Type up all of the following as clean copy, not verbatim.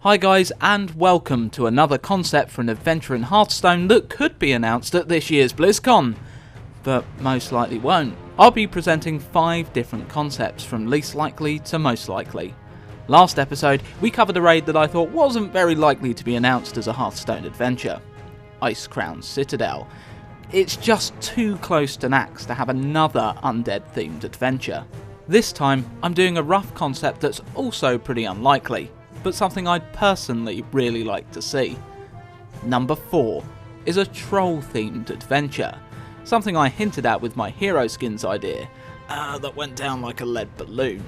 Hi guys, and welcome to another concept for an adventure in Hearthstone that could be announced at this year's BlizzCon, but most likely won't. I'll be presenting 5 different concepts from least likely to most likely. Last episode, we covered a raid that I thought wasn't very likely to be announced as a Hearthstone adventure, Icecrown Citadel. It's just too close to Naxx to have another undead themed adventure. This time, I'm doing a rough concept that's also pretty unlikely, but something I'd personally really like to see. Number 4 is a troll-themed adventure, something I hinted at with my hero skins idea, that went down like a lead balloon.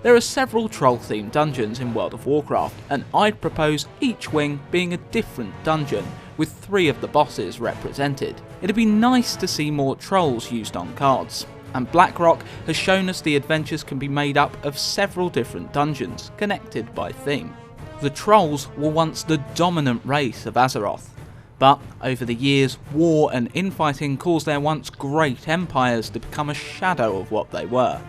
There are several troll-themed dungeons in World of Warcraft, and I'd propose each wing being a different dungeon, with 3 of the bosses represented. It'd be nice to see more trolls used on cards, and BlackRock has shown us the adventures can be made up of several different dungeons, connected by theme. The trolls were once the dominant race of Azeroth, but over the years, war and infighting caused their once great empires to become a shadow of what they were.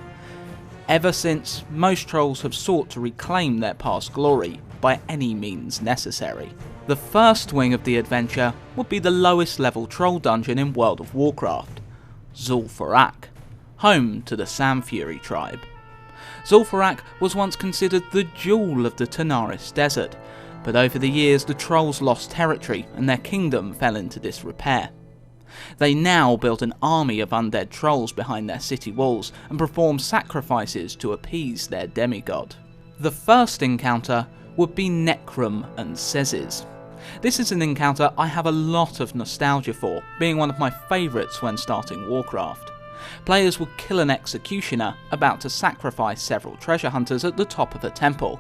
Ever since, most trolls have sought to reclaim their past glory by any means necessary. The first wing of the adventure would be the lowest level troll dungeon in World of Warcraft, Zul'farrak, home to the Sandfury tribe. Zul'farrak was once considered the jewel of the Tanaris Desert, but over the years the trolls lost territory and their kingdom fell into disrepair. They now built an army of undead trolls behind their city walls and performed sacrifices to appease their demigod. The first encounter would be Necrum and Sezes. This is an encounter I have a lot of nostalgia for, being one of my favourites when starting Warcraft. Players would kill an executioner about to sacrifice several treasure hunters at the top of a temple.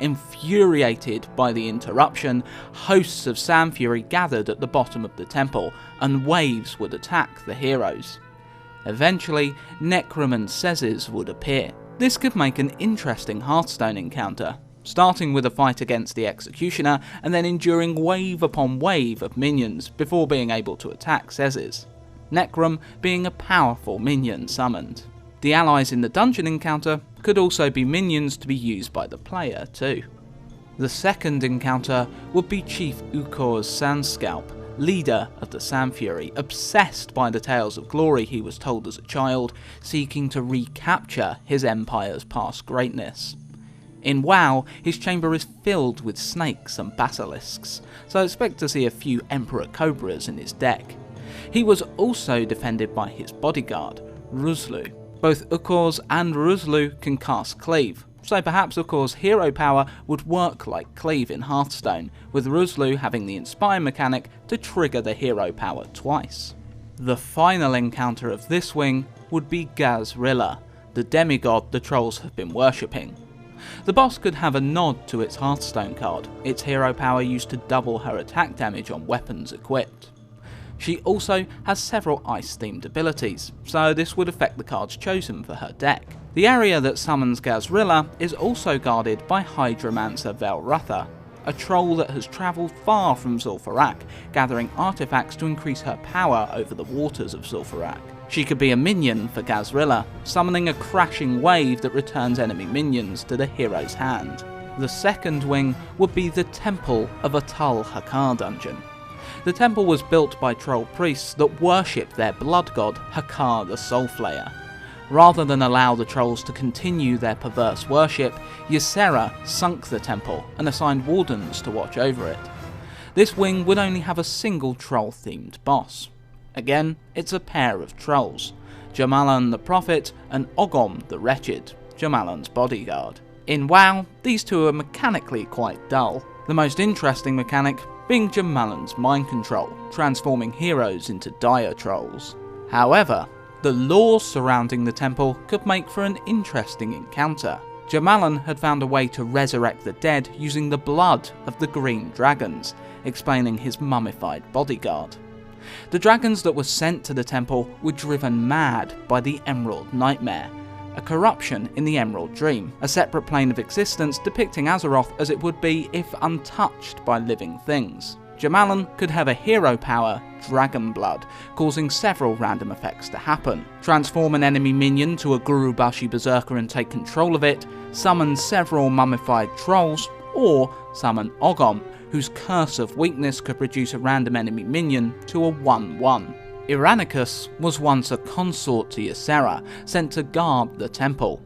Infuriated by the interruption, hosts of Sandfury gathered at the bottom of the temple, and waves would attack the heroes. Eventually, Necrum and Sezes would appear. This could make an interesting Hearthstone encounter, starting with a fight against the executioner and then enduring wave upon wave of minions before being able to attack Sezes. Necrum being a powerful minion summoned. The allies in the dungeon encounter could also be minions to be used by the player too. The second encounter would be Chief Ukor's Sandscalp, leader of the Sandfury, obsessed by the tales of glory he was told as a child, seeking to recapture his empire's past greatness. In WoW, his chamber is filled with snakes and basilisks, so expect to see a few Emperor Cobras in his deck. He was also defended by his bodyguard, Ruzlu. Both Ukor's and Ruzlu can cast Cleave, so perhaps Ukor's hero power would work like Cleave in Hearthstone, with Ruzlu having the Inspire mechanic to trigger the hero power twice. The final encounter of this wing would be Gahz'rilla, the demigod the trolls have been worshipping. The boss could have a nod to its Hearthstone card, its hero power used to double her attack damage on weapons equipped. She also has several ice-themed abilities, so this would affect the cards chosen for her deck. The area that summons Gahz'rilla is also guarded by Hydromancer Velrutha, a troll that has travelled far from Zul'farrak, gathering artifacts to increase her power over the waters of Zul'farrak. She could be a minion for Gahz'rilla, summoning a crashing wave that returns enemy minions to the hero's hand. The second wing would be the Temple of Atal'hakkar dungeon. The temple was built by troll priests that worship their blood god, Hakkar the Soulflayer. Rather than allow the trolls to continue their perverse worship, Ysera sunk the temple and assigned wardens to watch over it. This wing would only have a single troll-themed boss. Again, it's a pair of trolls, Jamalan the Prophet and Ogom the Wretched, Jamalan's bodyguard. In WoW, these two are mechanically quite dull. The most interesting mechanic being Jamalan's mind control, transforming heroes into dire trolls. However, the lore surrounding the temple could make for an interesting encounter. Jamalan had found a way to resurrect the dead using the blood of the green dragons, explaining his mummified bodyguard. The dragons that were sent to the temple were driven mad by the Emerald Nightmare, a corruption in the Emerald Dream, a separate plane of existence depicting Azeroth as it would be if untouched by living things. Jamalan could have a hero power, Dragon Blood, causing several random effects to happen. Transform an enemy minion to a Gurubashi Berserker and take control of it, summon several mummified trolls, or summon Ogom, whose Curse of Weakness could reduce a random enemy minion to a 1/1. Irenicus was once a consort to Ysera, sent to guard the temple.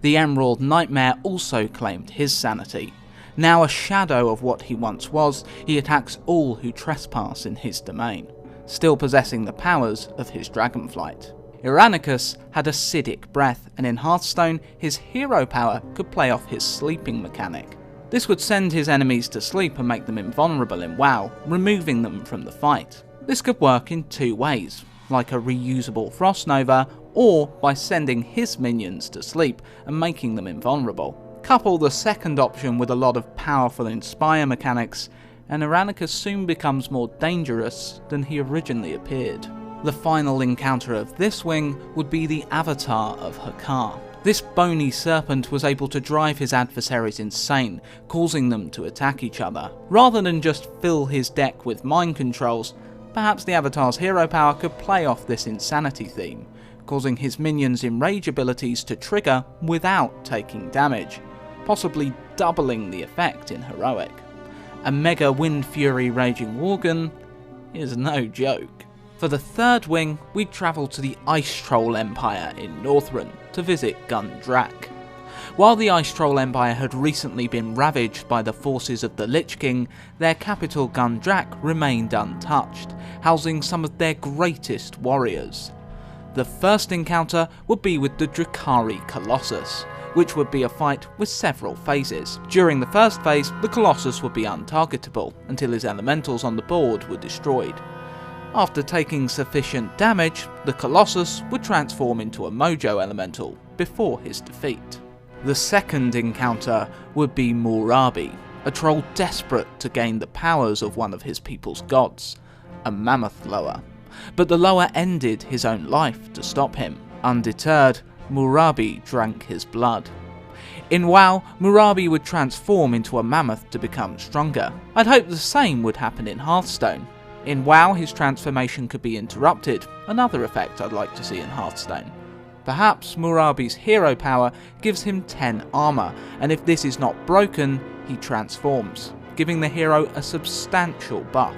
The Emerald Nightmare also claimed his sanity. Now a shadow of what he once was, he attacks all who trespass in his domain, still possessing the powers of his dragonflight. Irenicus had acidic breath, and in Hearthstone, his hero power could play off his sleeping mechanic. This would send his enemies to sleep and make them invulnerable in WoW, removing them from the fight. This could work in two ways, like a reusable Frost Nova, or by sending his minions to sleep and making them invulnerable. Couple the second option with a lot of powerful Inspire mechanics, and Irenicus soon becomes more dangerous than he originally appeared. The final encounter of this wing would be the avatar of Hakkar. This bony serpent was able to drive his adversaries insane, causing them to attack each other. Rather than just fill his deck with mind controls, perhaps the avatar's hero power could play off this insanity theme, causing his minions' enrage abilities to trigger without taking damage, possibly doubling the effect in heroic. A Mega Wind Fury Raging Worgen is no joke. For the third wing, we travel to the Ice Troll Empire in Northrend to visit Gundrick. While the Ice Troll Empire had recently been ravaged by the forces of the Lich King, their capital Gundrick remained untouched, housing some of their greatest warriors. The first encounter would be with the Drukhari Colossus, which would be a fight with several phases. During the first phase, the Colossus would be untargetable until his elementals on the board were destroyed. After taking sufficient damage, the Colossus would transform into a Mojo Elemental before his defeat. The second encounter would be Murabi, a troll desperate to gain the powers of one of his people's gods, a Mammoth Lower. But the Lower ended his own life to stop him. Undeterred, Murabi drank his blood. In WoW, Murabi would transform into a mammoth to become stronger. I'd hope the same would happen in Hearthstone. In WoW, his transformation could be interrupted, another effect I'd like to see in Hearthstone. Perhaps Murabi's hero power gives him 10 armour, and if this is not broken, he transforms, giving the hero a substantial buff.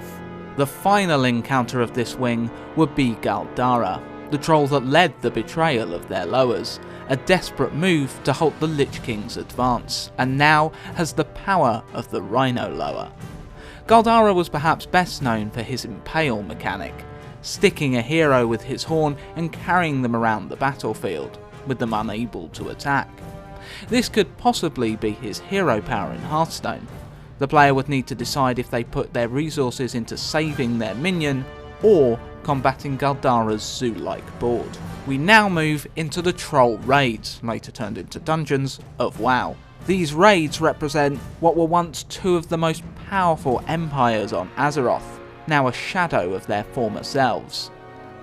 The final encounter of this wing would be Gahz'rilla, the troll that led the betrayal of their lowers, a desperate move to halt the Lich King's advance, and now has the power of the Rhino Lower. Gahz'rilla was perhaps best known for his impale mechanic, sticking a hero with his horn and carrying them around the battlefield, with them unable to attack. This could possibly be his hero power in Hearthstone. The player would need to decide if they put their resources into saving their minion, or combating Gahz'rilla's zoo-like board. We now move into the Troll Raids, later turned into dungeons, of WoW. These raids represent what were once two of the most powerful empires on Azeroth, now a shadow of their former selves.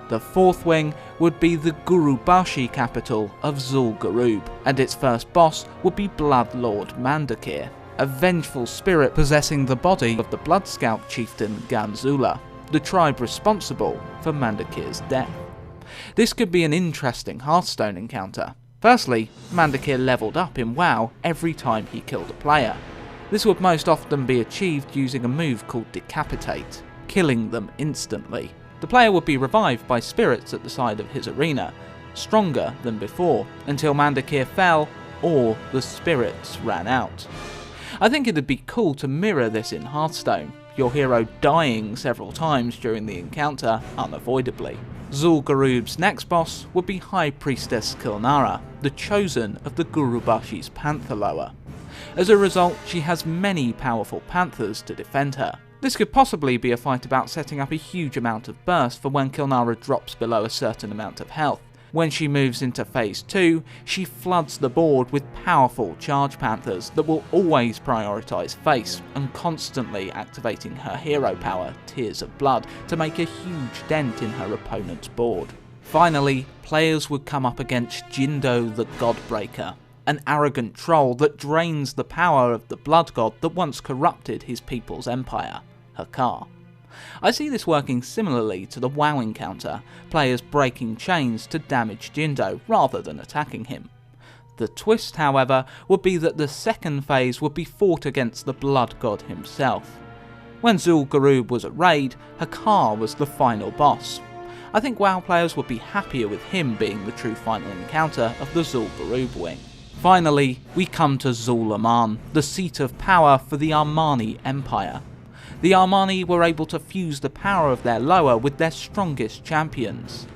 The fourth wing would be the Gurubashi capital of Zul'gurub, and its first boss would be Bloodlord Mandakir, a vengeful spirit possessing the body of the Bloodscalp chieftain Gahz'rilla, the tribe responsible for Mandakir's death. This could be an interesting Hearthstone encounter. Firstly, Mandakir leveled up in WoW every time he killed a player. This would most often be achieved using a move called Decapitate, killing them instantly. The player would be revived by spirits at the side of his arena, stronger than before, until Mandakir fell or the spirits ran out. I think it'd be cool to mirror this in Hearthstone, your hero dying several times during the encounter unavoidably. Zul'gurub's next boss would be High Priestess Kilnara, the chosen of the Gurubashi's Panther Lower. As a result, she has many powerful panthers to defend her. This could possibly be a fight about setting up a huge amount of burst for when Kilnara drops below a certain amount of health. When she moves into phase 2, she floods the board with powerful charge panthers that will always prioritise face, and constantly activating her hero power, Tears of Blood, to make a huge dent in her opponent's board. Finally, players would come up against Jindo the Godbreaker, an arrogant troll that drains the power of the blood god that once corrupted his people's empire, Hakkar. I see this working similarly to the WoW encounter, players breaking chains to damage Jindo rather than attacking him. The twist, however, would be that the second phase would be fought against the Blood God himself. When Zul'gurub was a raid, Hakkar was the final boss. I think WoW players would be happier with him being the true final encounter of the Zul'gurub wing. Finally, we come to Zul'aman, the seat of power for the Armani Empire. The Armani were able to fuse the power of their lower with their strongest champions.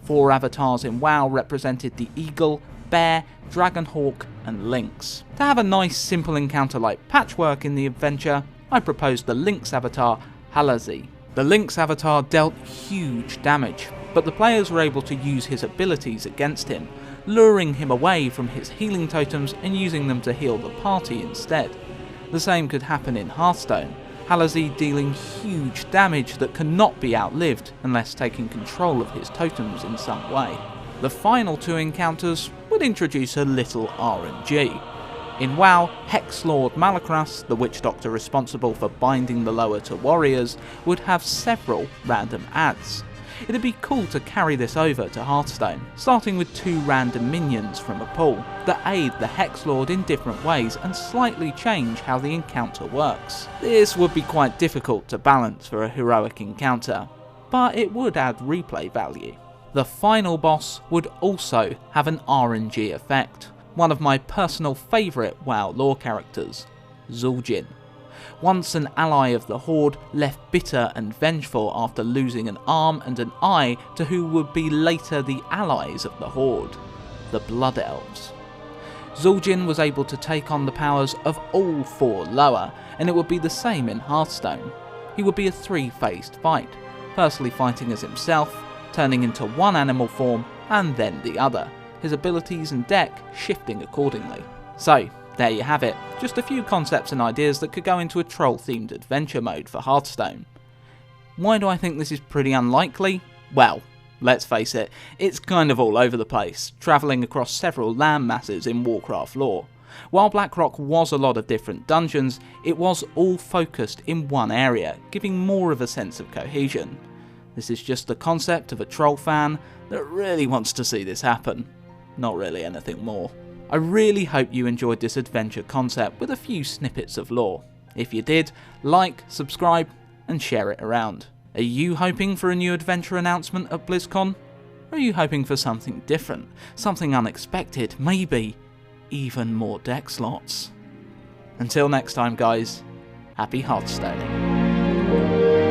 4 avatars in WoW represented the Eagle, Bear, Dragonhawk and Lynx. To have a nice simple encounter like Patchwerk in the adventure, I proposed the Lynx avatar, Halazi. The Lynx avatar dealt huge damage, but the players were able to use his abilities against him, luring him away from his healing totems and using them to heal the party instead. The same could happen in Hearthstone, Halazi dealing huge damage that cannot be outlived unless taking control of his totems in some way. The final 2 encounters would introduce a little RNG. In WoW, Hexlord Malakras, the witch doctor responsible for binding the lower to warriors, would have several random adds. It'd be cool to carry this over to Hearthstone, starting with 2 random minions from a pool that aid the Hexlord in different ways and slightly change how the encounter works. This would be quite difficult to balance for a heroic encounter, but it would add replay value. The final boss would also have an RNG effect. One of my personal favourite WoW lore characters, Zul'jin. Once an ally of the Horde, left bitter and vengeful after losing an arm and an eye to who would be later the allies of the Horde, the Blood Elves. Zul'jin was able to take on the powers of all 4 lower, and it would be the same in Hearthstone. He would be a 3-phased fight, firstly fighting as himself, turning into one animal form, and then the other, his abilities and deck shifting accordingly. So, there you have it, just a few concepts and ideas that could go into a troll-themed adventure mode for Hearthstone. Why do I think this is pretty unlikely? Well, let's face it, it's kind of all over the place, travelling across several land masses in Warcraft lore. While Blackrock was a lot of different dungeons, it was all focused in one area, giving more of a sense of cohesion. This is just the concept of a troll fan that really wants to see this happen. Not really anything more. I really hope you enjoyed this adventure concept with a few snippets of lore. If you did, like, subscribe and share it around. Are you hoping for a new adventure announcement at BlizzCon? Or are you hoping for something different, something unexpected, maybe even more deck slots? Until next time guys, happy Hearthstoning.